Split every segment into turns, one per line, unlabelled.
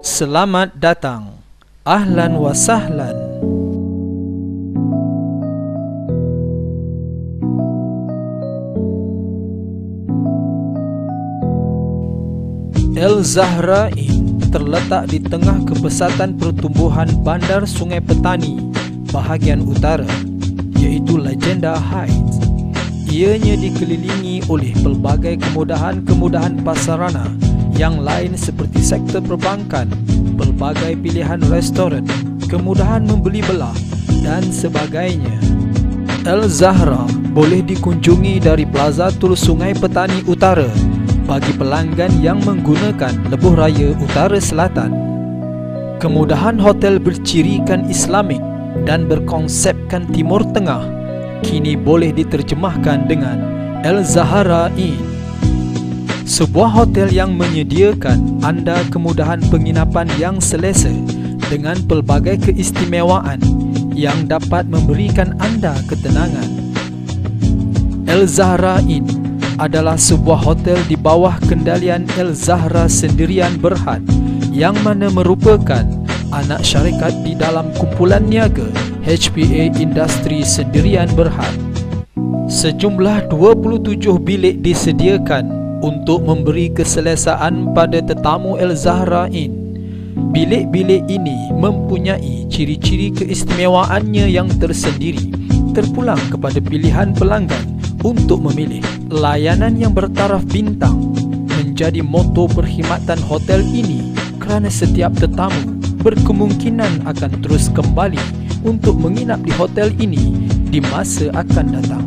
Selamat datang. Ahlan wa sahlan. El Zahrain terletak di tengah kepesatan pertumbuhan bandar Sungai Petani bahagian utara, iaitu Legenda Heights. Ianya dikelilingi oleh pelbagai kemudahan-kemudahan pasarana yang lain seperti sektor perbankan, pelbagai pilihan restoran, kemudahan membeli belah dan sebagainya. El Zahra boleh dikunjungi dari Plazatul Sungai Petani Utara bagi pelanggan yang menggunakan lebuh raya Utara Selatan. Kemudahan hotel bercirikan Islamik dan berkonsepkan Timur Tengah kini boleh diterjemahkan dengan El Zahrain, sebuah hotel yang menyediakan anda kemudahan penginapan yang selesa dengan pelbagai keistimewaan yang dapat memberikan anda ketenangan. El Zahrain adalah sebuah hotel di bawah kendalian El Zahra Sendirian Berhad yang mana merupakan anak syarikat di dalam kumpulan niaga HPA Industri Sendirian Berhad. Sejumlah 27 bilik disediakan untuk memberi keselesaan pada tetamu El Zahrain. Bilik-bilik ini mempunyai ciri-ciri keistimewaannya yang tersendiri, terpulang kepada pilihan pelanggan untuk memilih. Layanan yang bertaraf bintang menjadi moto perkhidmatan hotel ini kerana setiap tetamu berkemungkinan akan terus kembali untuk menginap di hotel ini di masa akan datang.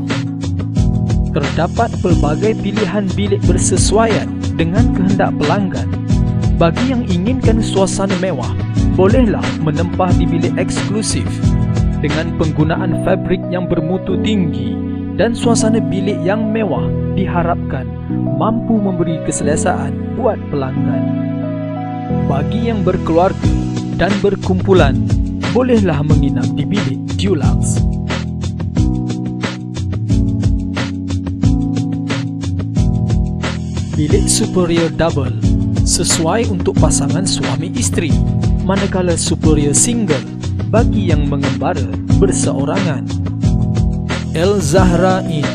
Terdapat pelbagai pilihan bilik bersesuaian dengan kehendak pelanggan. Bagi yang inginkan suasana mewah, bolehlah menempah di bilik eksklusif dengan penggunaan fabrik yang bermutu tinggi, dan suasana bilik yang mewah diharapkan mampu memberi keselesaan buat pelanggan. Bagi yang berkeluarga dan berkumpulan, bolehlah menginap di bilik Dulux. Bilik Superior Double sesuai untuk pasangan suami isteri, manakala Superior Single bagi yang mengembara berseorangan. El Zahrain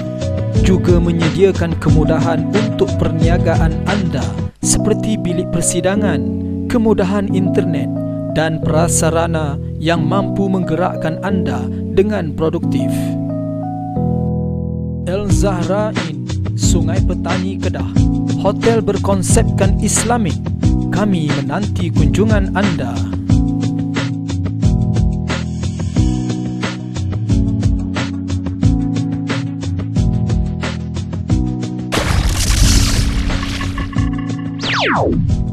juga menyediakan kemudahan untuk perniagaan anda seperti bilik persidangan, kemudahan internet dan prasarana yang mampu menggerakkan anda dengan produktif. El Zahrain, Sungai Petani, Kedah. Hotel berkonsepkan Islamik. Kami menanti kunjungan anda. Wow.